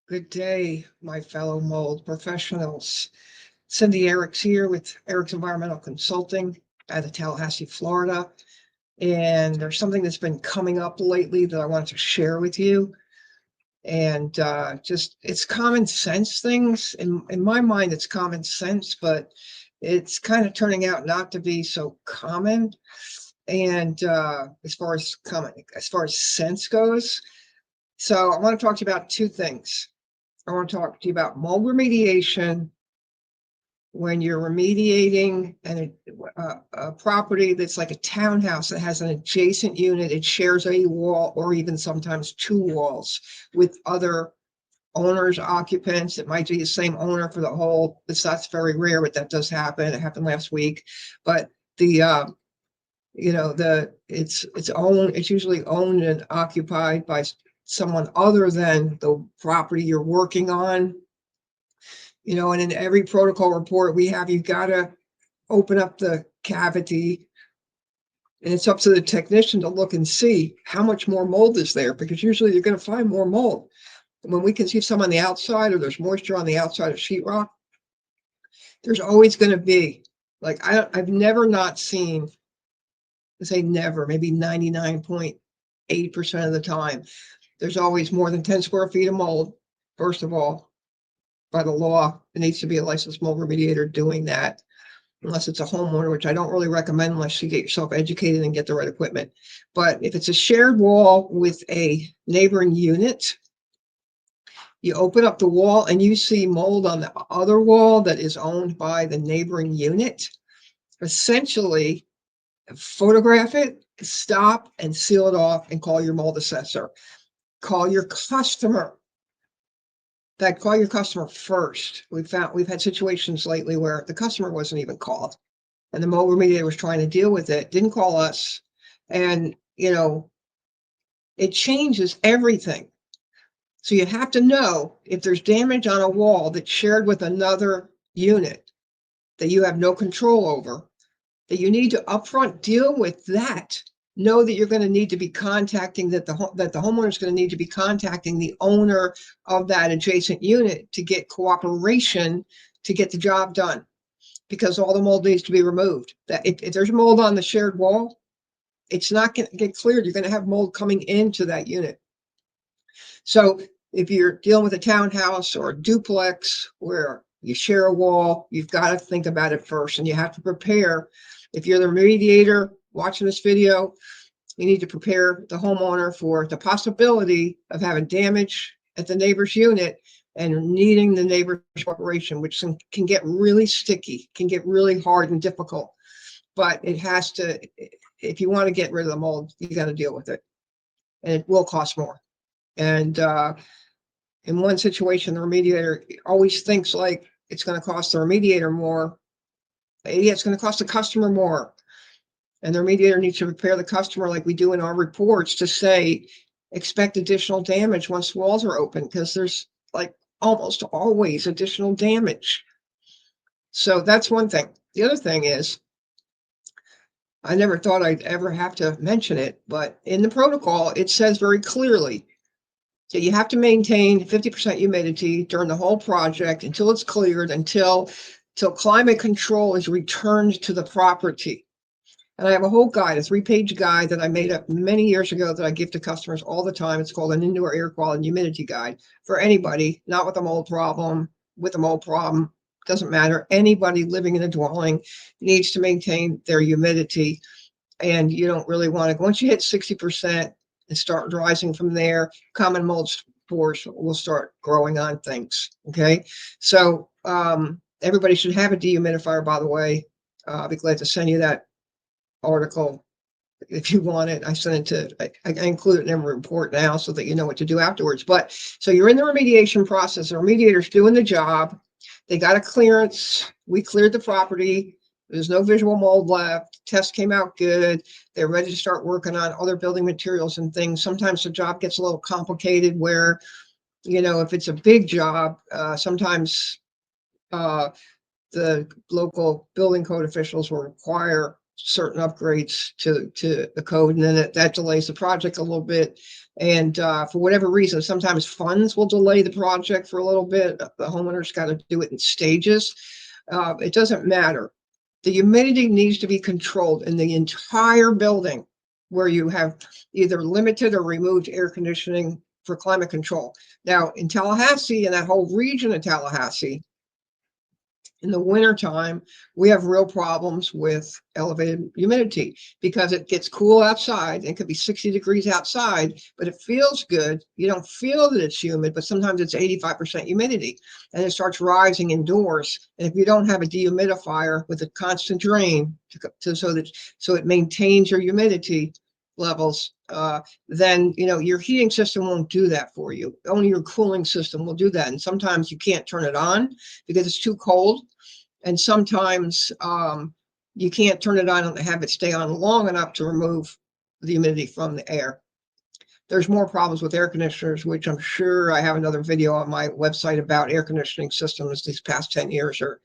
Good day, my fellow mold professionals. Cindy Eriks here with Eriks Environmental Consulting out of Tallahassee, Florida. And there's something that's been coming up lately that I wanted to share with you. And just it's common sense things. In my mind, it's common sense, but it's kind of turning out not to be so common. And as far as sense goes. So I want to talk to you about two things. I want to talk to you about mold remediation when you're remediating a property that's like a townhouse that has an adjacent unit. It shares a wall or even sometimes two walls with other owners, occupants. It might be the same owner for the whole. That's very rare, but that does happen. It happened last week. But it's usually owned and occupied by someone other than the property you're working on. And in every protocol report we have, you've got to open up the cavity, and it's up to the technician to look and see how much more mold is there, because usually you're going to find more mold. When we can see some on the outside, or there's moisture on the outside of sheetrock, there's always going to be, I've never not seen, say never, maybe 99.8% of the time, there's always more than 10 square feet of mold. First of all, by the law, it needs to be a licensed mold remediator doing that, unless it's a homeowner, which I don't really recommend unless you get yourself educated and get the right equipment. But if it's a shared wall with a neighboring unit, you open up the wall and you see mold on the other wall that is owned by the neighboring unit, essentially photograph it, stop and seal it off, and call your mold assessor. Call your customer. Call your customer first. We've had situations lately where the customer wasn't even called, and the mold remediator was trying to deal with it, didn't call us, and it changes everything. So you have to know if there's damage on a wall that's shared with another unit that you have no control over, that you need to upfront deal with that. Know that you're going to need to be contacting, that the homeowner is going to need to be contacting the owner of that adjacent unit to get cooperation to get the job done, because all the mold needs to be removed. That if there's mold on the shared wall, it's not going to get cleared. You're going to have mold coming into that unit. So if you're dealing with a townhouse or a duplex where you share a wall, you've got to think about it first, and you have to prepare. If you're the remediator watching this video, you need to prepare the homeowner for the possibility of having damage at the neighbor's unit and needing the neighbor's cooperation, which can get really sticky, can get really hard and difficult. But it has to, if you want to get rid of the mold, you got to deal with it, and it will cost more. And in one situation, the remediator always thinks like it's going to cost the remediator more. Yeah, it's going to cost the customer more. And the remediator needs to prepare the customer, like we do in our reports, to say, expect additional damage once walls are open, because there's like almost always additional damage. So that's one thing. The other thing is, I never thought I'd ever have to mention it, but in the protocol, it says very clearly that you have to maintain 50% humidity during the whole project until it's cleared, until climate control is returned to the property. And I have a whole guide, a 3-page guide that I made up many years ago that I give to customers all the time. It's called an indoor air quality and humidity guide for anybody, not with a mold problem, with a mold problem, doesn't matter. Anybody living in a dwelling needs to maintain their humidity. And you don't really want to, once you hit 60% and start rising from there, common mold spores will start growing on things. Okay. So everybody should have a dehumidifier, by the way. I'll be glad to send you that article if you want it. I sent it to, I include it in every report now so that you know what to do afterwards. But so you're in the remediation process. The remediator's doing the job. They got a clearance. We cleared the property. There's no visual mold left. Test came out good. They're ready to start working on other building materials and things. Sometimes the job gets a little complicated where, if it's a big job, sometimes the local building code officials will require certain upgrades to the code, and then that delays the project a little bit. And for whatever reason, sometimes funds will delay the project for a little bit. The homeowner's got to do it in stages. It doesn't matter. The humidity needs to be controlled in the entire building where you have either limited or removed air conditioning for climate control. Now, in Tallahassee and that whole region of Tallahassee, in the wintertime, we have real problems with elevated humidity because it gets cool outside. It could be 60 degrees outside, but it feels good. You don't feel that it's humid, but sometimes it's 85% humidity and it starts rising indoors. And if you don't have a dehumidifier with a constant drain so it maintains your humidity levels, then your heating system won't do that for you. Only your cooling system will do that. And sometimes you can't turn it on because it's too cold. And sometimes you can't turn it on and have it stay on long enough to remove the humidity from the air. There's more problems with air conditioners, which I'm sure I have another video on my website about air conditioning systems. These past 10 years are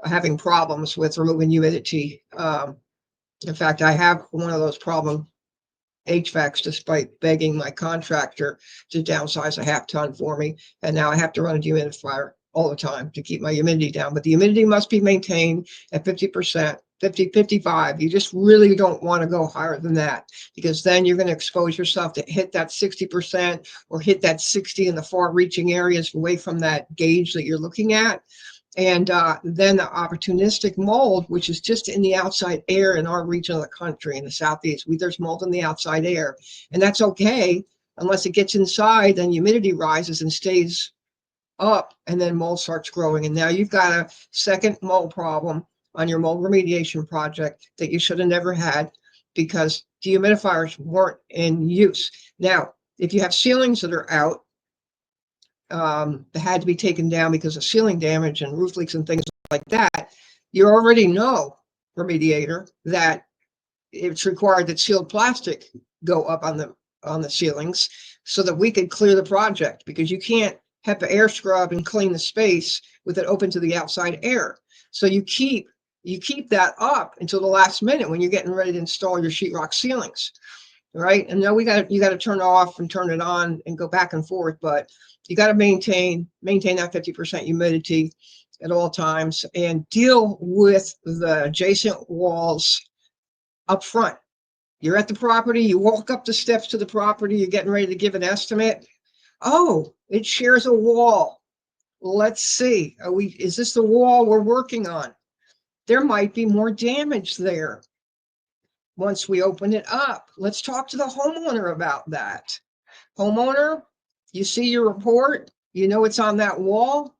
having problems with removing humidity. In fact, I have one of those problem HVACs, despite begging my contractor to downsize a half ton for me. And now I have to run a dehumidifier all the time to keep my humidity down. But the humidity must be maintained at 50%, 50, 55. You just really don't want to go higher than that, because then you're going to expose yourself to hit that 60% or hit that 60 in the far reaching areas away from that gauge that you're looking at. And then the opportunistic mold, which is just in the outside air in our region of the country, in the Southeast. There's mold in the outside air, and that's okay unless it gets inside, then humidity rises and stays up, and then mold starts growing. And now you've got a second mold problem on your mold remediation project that you should have never had because dehumidifiers weren't in use. Now, if you have ceilings that are out, that had to be taken down because of ceiling damage and roof leaks and things like that, you already know, remediator, that it's required that sealed plastic go up on the ceilings so that we could clear the project, because you can't HEPA air scrub and clean the space with it open to the outside air. So you keep that up until the last minute when you're getting ready to install your sheetrock ceilings, right? And now you got to turn it off and turn it on and go back and forth, but you got to maintain that 50% humidity at all times and deal with the adjacent walls up front. You're at the property, you walk up the steps to the property, you're getting ready to give an estimate. Oh, it shares a wall. Let's see. Is this the wall we're working on? There might be more damage there. Once we open it up, let's talk to the homeowner about that. Homeowner, you see your report, you know it's on that wall.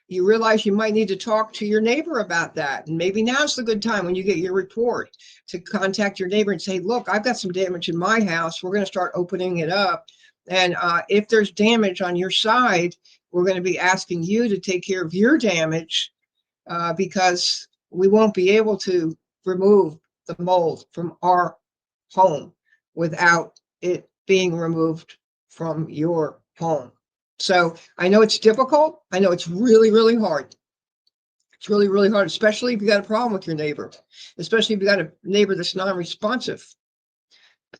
You realize you might need to talk to your neighbor about that. And maybe now's the good time when you get your report to contact your neighbor and say, look, I've got some damage in my house. We're going to start opening it up. And if there's damage on your side, we're going to be asking you to take care of your damage because we won't be able to remove the mold from our home without it being removed from your home. So I know it's difficult. I know it's really, really hard. It's really, really hard, especially if you got a problem with your neighbor, especially if you got a neighbor that's non-responsive.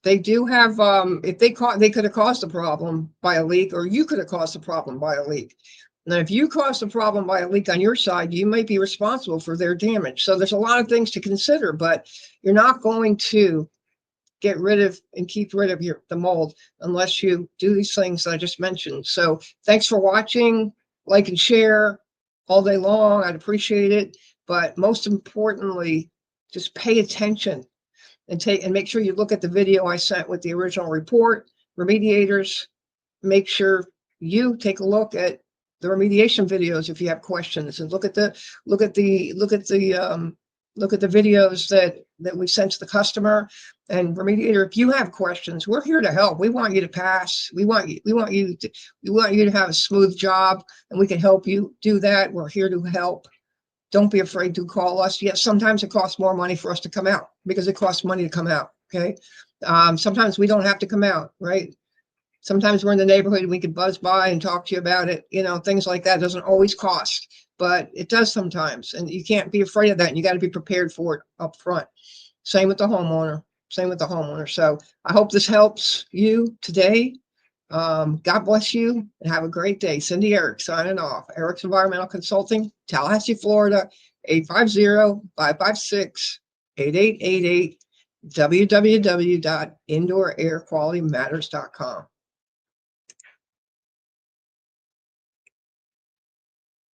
They do have, if they could have caused the problem by a leak, or you could have caused the problem by a leak. Now, if you caused the problem by a leak on your side, you might be responsible for their damage. So there's a lot of things to consider, but you're not going to get rid of and keep rid of the mold unless you do these things that I just mentioned. So thanks for watching. Like and share all day long. I'd appreciate it. But most importantly, just pay attention and make sure you look at the video I sent with the original report. Remediators, make sure you take a look at the remediation videos if you have questions, and look at the videos that we sent to the customer. And remediator, if you have questions, we're here to help. We want you to pass. We want you to have a smooth job, and we can help you do that. We're here to help. Don't be afraid to call us. Yes, sometimes it costs more money for us to come out because it costs money to come out. Okay. Sometimes we don't have to come out, right? Sometimes we're in the neighborhood and we could buzz by and talk to you about it. Things like that doesn't always cost, but it does sometimes. And you can't be afraid of that. And you got to be prepared for it up front. Same with the homeowner. So I hope this helps you today. God bless you and have a great day. Cindy Eric signing off. Eric's Environmental Consulting, Tallahassee, Florida, 850-556-8888, www.indoorairqualitymatters.com.